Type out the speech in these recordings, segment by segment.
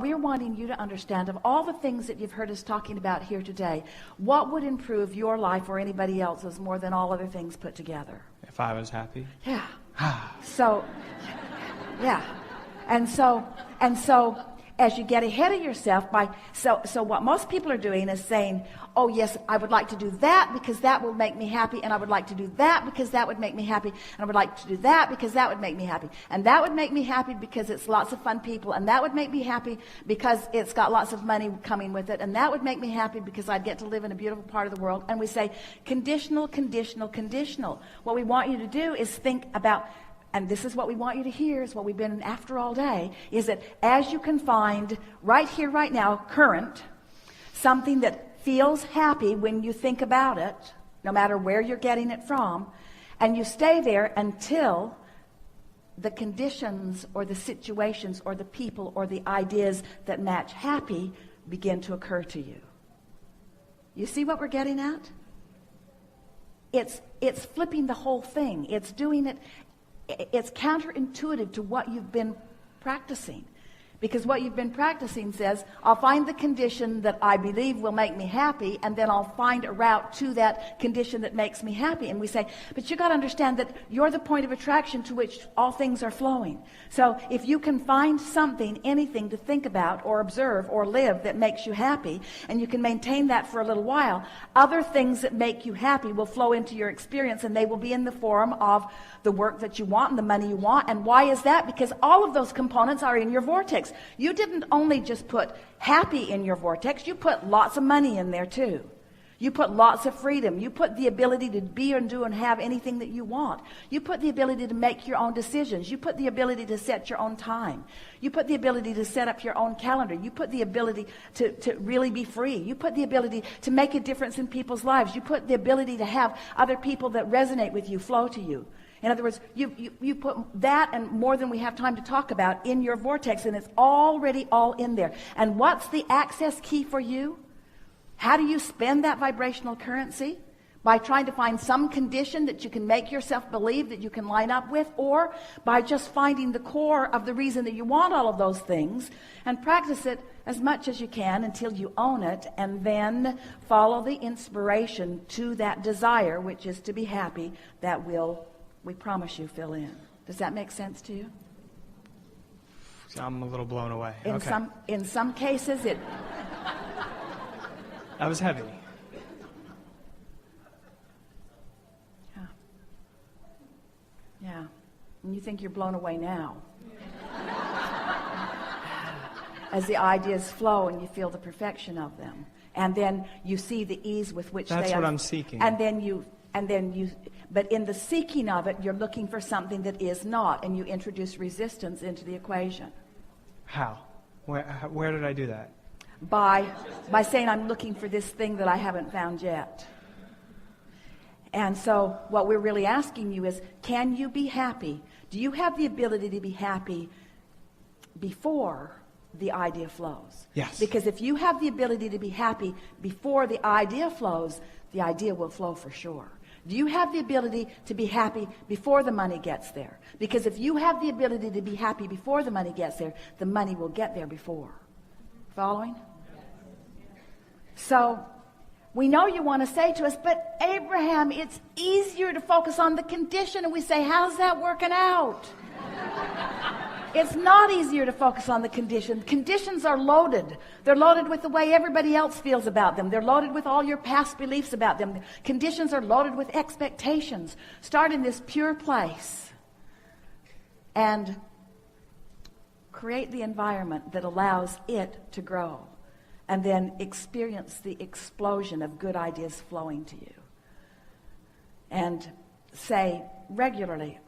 We're wanting you to understand, of all the things that you've heard us talking about here today, what would improve your life or anybody else's more than all other things put together? If I was happy? Yeah. So, yeah. And so, as you get ahead of yourself so what most people are doing is saying, oh yes, I would like to do that because that will make me happy, and I would like to do that because that would make me happy, and I would like to do that because that would make me happy, and that would make me happy because it's lots of fun people, and that would make me happy because it's got lots of money coming with it, and that would make me happy because I'd get to live in a beautiful part of the world. And we say conditional, conditional, conditional. What we want you to do is think about, and this is what we want you to hear, is what we've been after all day, is that as you can find right here, right now, current, something that feels happy when you think about it, no matter where you're getting it from, and you stay there until the conditions or the situations or the people or the ideas that match happy begin to occur to you. You see what we're getting at? It's flipping the whole thing. It's doing it. It's counterintuitive to what you've been practicing. Because what you've been practicing says, I'll find the condition that I believe will make me happy, and then I'll find a route to that condition that makes me happy. And we say, but you got to understand that you're the point of attraction to which all things are flowing. So if you can find something, anything to think about or observe or live that makes you happy, and you can maintain that for a little while, other things that make you happy will flow into your experience, and they will be in the form of the work that you want and the money you want. And why is that? Because all of those components are in your vortex. You didn't only just put happy in your vortex, you put lots of money in there too. You put lots of freedom. You put the ability to be and do and have anything that you want. You put the ability to make your own decisions. You put the ability to set your own time. You put the ability to set up your own calendar. You put the ability to really be free. You put the ability to make a difference in people's lives. You put the ability to have other people that resonate with you flow to you. In other words, you put that and more than we have time to talk about in your vortex, and it's already all in there. And what's the access key for you? How do you spend that vibrational currency? By trying to find some condition that you can make yourself believe that you can line up with, or by just finding the core of the reason that you want all of those things and practice it as much as you can until you own it, and then follow the inspiration to that desire, which is to be happy, that will, we promise you, fill in. Does that make sense to you? I'm a little blown away. In some cases it... That was heavy. Yeah. And you think you're blown away now. As the ideas flow and you feel the perfection of them. And then you see the ease with which That's they are. what I'm seeking. But in the seeking of it, you're looking for something that is not, and you introduce resistance into the equation. How? Where did I do that? By saying, I'm looking for this thing that I haven't found yet. And so what we're really asking you is, can you be happy? Do you have the ability to be happy before the idea flows? Yes. Because if you have the ability to be happy before the idea flows, the idea will flow for sure. Do you have the ability to be happy before the money gets there? Because if you have the ability to be happy before the money gets there, the money will get there before. Following? So we know you want to say to us, but Abraham, it's easier to focus on the condition. And we say, how's that working out? It's not easier to focus on the condition. Conditions are loaded. They're loaded with the way everybody else feels about them. They're loaded with all your past beliefs about them. Conditions are loaded with expectations. Start in this pure place and create the environment that allows it to grow, and then experience the explosion of good ideas flowing to you. And say regularly,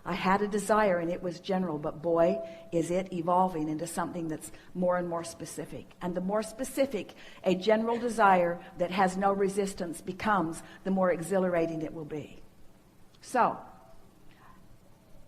I had a desire and it was general, but boy, is it evolving into something that's more and more specific. And the more specific a general desire that has no resistance becomes, the more exhilarating it will be. So,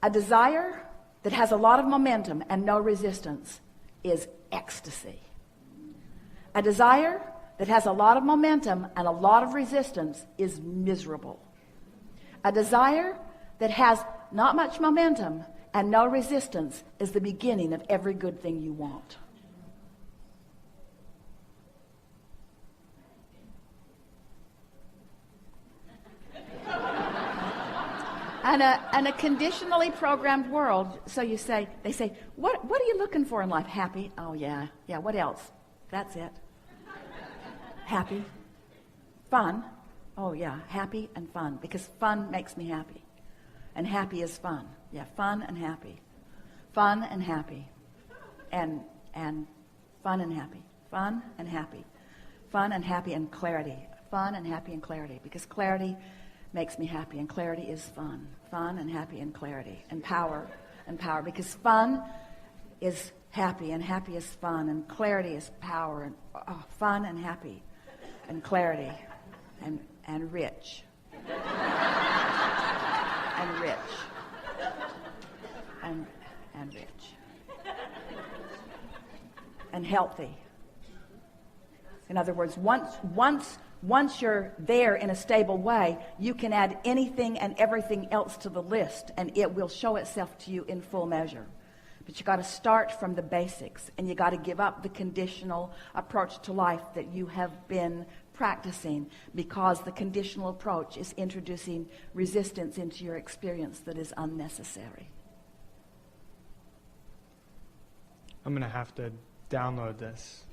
a desire that has a lot of momentum and no resistance is ecstasy. A desire that has a lot of momentum and a lot of resistance is miserable. A desire that has not much momentum and no resistance is the beginning of every good thing you want. And a conditionally programmed world. So they say, what are you looking for in life? Happy? Oh yeah. Yeah, what else? That's it. Happy. Fun. Oh yeah, happy and fun. Because fun makes me happy. And happy is fun. Yeah, fun and happy. Fun and happy. And fun and happy. Fun and happy. Fun and happy and clarity. Fun and happy and clarity. Because clarity makes me happy, and clarity is fun. Fun and happy and clarity. And power. Because fun is happy, and happy is fun, and clarity is power, and fun and happy, and clarity, and rich. And rich. And rich. And healthy. In other words, once you're there in a stable way, you can add anything and everything else to the list, and it will show itself to you in full measure. But you got to start from the basics, and you got to give up the conditional approach to life that you have been practicing, because the conditional approach is introducing resistance into your experience that is unnecessary. I'm going to have to download this.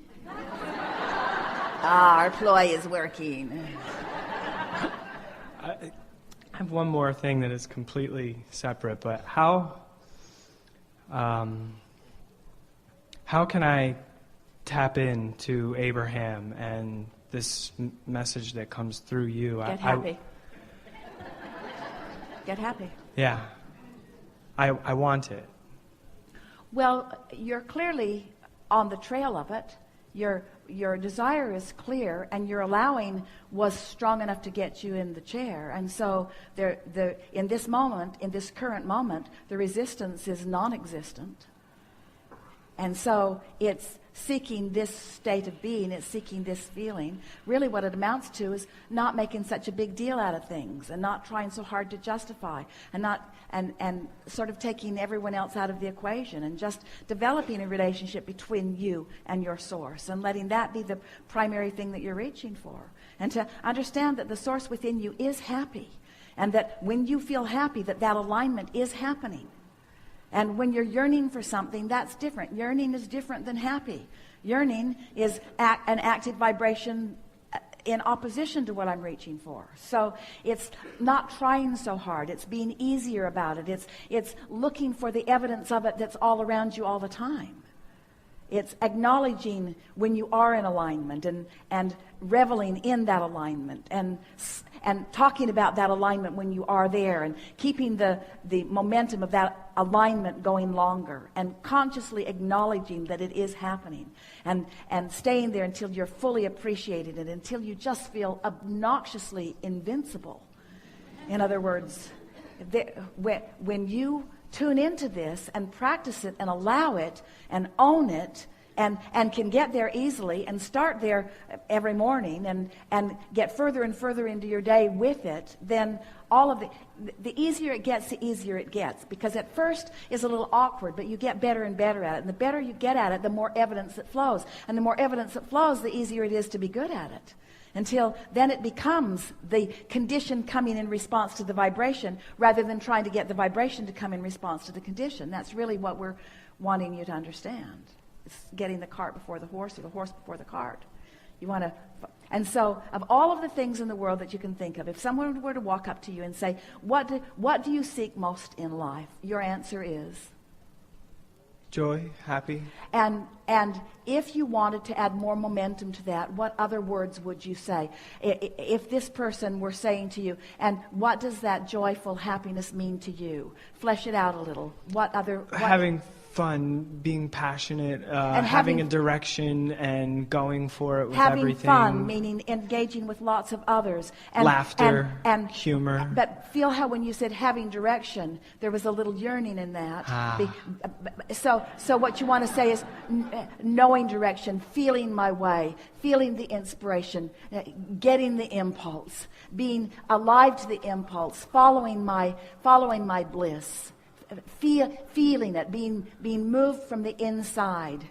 Our ploy is working. I have one more thing that is completely separate, but how can I tap into Abraham and this message that comes through you? Get happy. Get happy. Yeah. I want it. Well, you're clearly on the trail of it. Your desire is clear, and your allowing was strong enough to get you in the chair. And so in this moment, in this current moment, the resistance is non-existent. And so it's seeking this state of being, it's seeking this feeling. Really what it amounts to is not making such a big deal out of things, and not trying so hard to justify, and sort of taking everyone else out of the equation, and just developing a relationship between you and your source, and letting that be the primary thing that you're reaching for. And to understand that the source within you is happy, and that when you feel happy, that alignment is happening. And when you're yearning for something, that's different. Yearning is different than happy. Yearning is an active vibration in opposition to what I'm reaching for. So it's not trying so hard. It's being easier about it. It's looking for the evidence of it that's all around you all the time. It's acknowledging when you are in alignment, and reveling in that alignment, and talking about that alignment when you are there, and keeping the momentum of that alignment going longer, and consciously acknowledging that it is happening, and staying there until you're fully appreciated, and until you just feel obnoxiously invincible. In other words, when you tune into this and practice it and allow it and own it, and can get there easily, and start there every morning, and get further and further into your day with it, then all of the easier it gets, the easier it gets. Because at first it's a little awkward, but you get better and better at it. And the better you get at it, the more evidence that flows. And the more evidence that flows, the easier it is to be good at it. Until then it becomes the condition coming in response to the vibration, rather than trying to get the vibration to come in response to the condition. That's really what we're wanting you to understand. It's getting the cart before the horse, or the horse before the cart. You want to, and so of all of the things in the world that you can think of, if someone were to walk up to you and say, what do you seek most in life? Your answer is? Joy, happy. And if you wanted to add more momentum to that, what other words would you say? If this person were saying to you, and what does that joyful happiness mean to you? Flesh it out a little. Having fun, being passionate, and having a direction, and going for it with everything. Having fun, meaning engaging with lots of others. And, laughter, and humor. But feel how when you said having direction, there was a little yearning in that. So what you want to say is knowing direction, feeling my way, feeling the inspiration, getting the impulse, being alive to the impulse, following my bliss. Feeling it, being moved from the inside,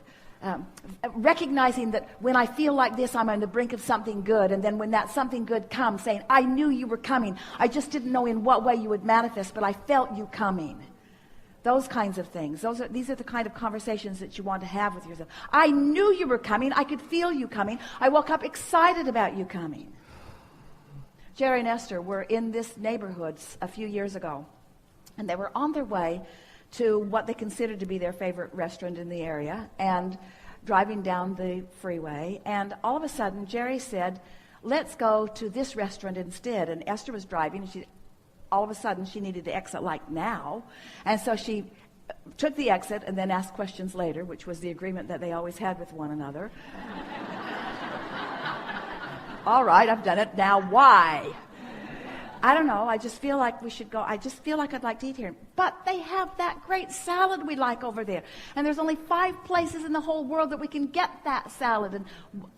recognizing that when I feel like this, I'm on the brink of something good. And then when that something good comes, saying, I knew you were coming. I just didn't know in what way you would manifest, but I felt you coming. Those kinds of things. These are the kind of conversations that you want to have with yourself. I knew you were coming. I could feel you coming. I woke up excited about you coming. Jerry and Esther were in this neighborhood a few years ago, and they were on their way to what they considered to be their favorite restaurant in the area, and driving down the freeway. And all of a sudden, Jerry said, let's go to this restaurant instead. And Esther was driving, and all of a sudden, she needed to exit like now. And so she took the exit and then asked questions later, which was the agreement that they always had with one another. All right, I've done it. Now, why? I don't know. I just feel like we should go. I just feel like I'd like to eat here. But they have that great salad we like over there. And there's only 5 places in the whole world that we can get that salad.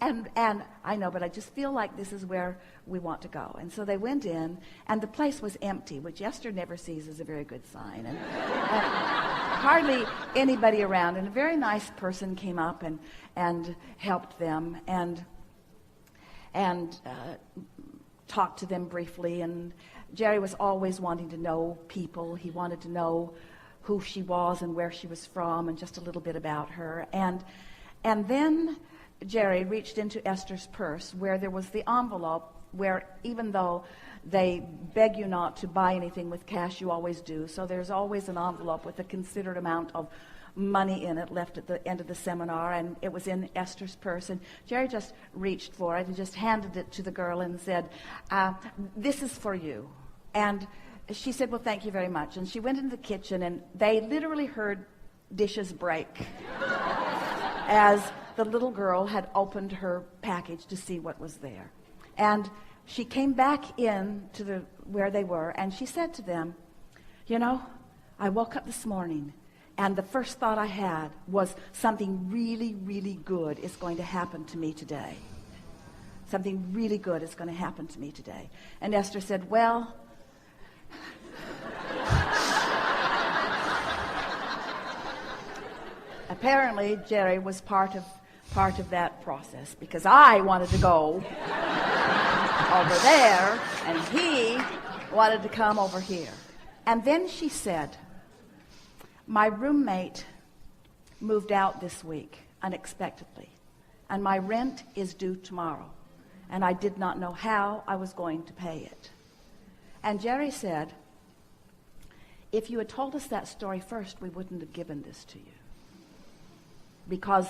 And I know, but I just feel like this is where we want to go. And so they went in, and the place was empty, which Esther never sees as a very good sign. And hardly anybody around. And a very nice person came up and helped them and talked to them briefly. And Jerry was always wanting to know people. He wanted to know who she was and where she was from and just a little bit about her. And then Jerry reached into Esther's purse where there was the envelope where, even though they beg you not to buy anything with cash, you always do. So there's always an envelope with a considered amount of money in it left at the end of the seminar, and it was in Esther's purse. And Jerry just reached for it and just handed it to the girl and said, this is for you. And she said, well, thank you very much. And she went into the kitchen, and they literally heard dishes break as the little girl had opened her package to see what was there. And she came back in to where they were, and she said to them, you know, I woke up this morning, and the first thought I had was something really, really good is going to happen to me today. Something really good is going to happen to me today. And Esther said, well, apparently Jerry was part of that process, because I wanted to go over there, and he wanted to come over here. And then she said, my roommate moved out this week unexpectedly, and my rent is due tomorrow, and I did not know how I was going to pay it. And Jerry said, if you had told us that story first, we wouldn't have given this to you. Because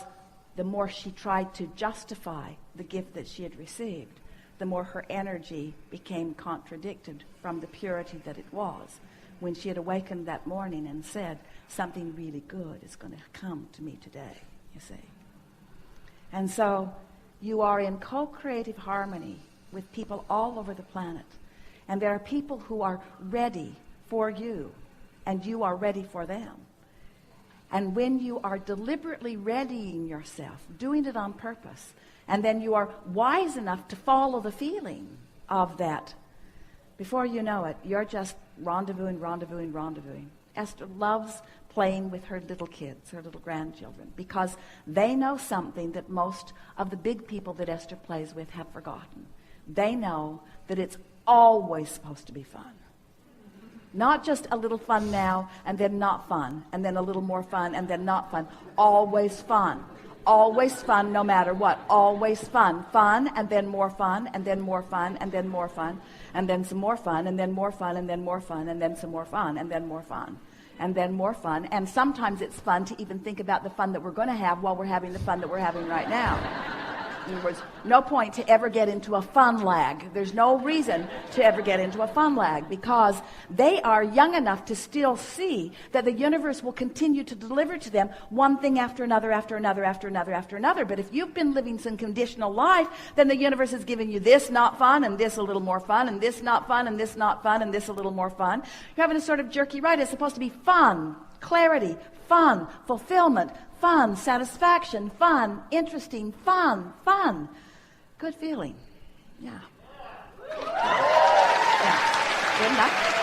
the more she tried to justify the gift that she had received, the more her energy became contradicted from the purity that it was. When she had awakened that morning and said, something really good is going to come to me today, you see. And so you are in co-creative harmony with people all over the planet. And there are people who are ready for you, and you are ready for them. And when you are deliberately readying yourself, doing it on purpose, and then you are wise enough to follow the feeling of that, before you know it, you're just rendezvousing. Esther loves playing with her little kids, her little grandchildren, because they know something that most of the big people that Esther plays with have forgotten. They know that it's always supposed to be fun. Not just a little fun now and then not fun, and then a little more fun and then not fun. Always fun. Always fun no matter what. Always fun. Fun and then more fun and then more fun and then more fun and then some more fun and then more fun and then more fun and then some more fun and then more fun and then more fun. And sometimes it's fun to even think about the fun that we're going to have while we're having the fun that we're having right now. There's no point to ever get into a fun lag. There's no reason to ever get into a fun lag, because they are young enough to still see that the universe will continue to deliver to them one thing after another, after another, after another, after another. But if you've been living some conditional life, then the universe is giving you this not fun, and this a little more fun, and this not fun, and this not fun, and this a little more fun. You're having a sort of jerky ride. It's supposed to be fun, clarity, fun, fulfillment, fun, satisfaction, fun, interesting, fun. Good feeling. Yeah. Good enough.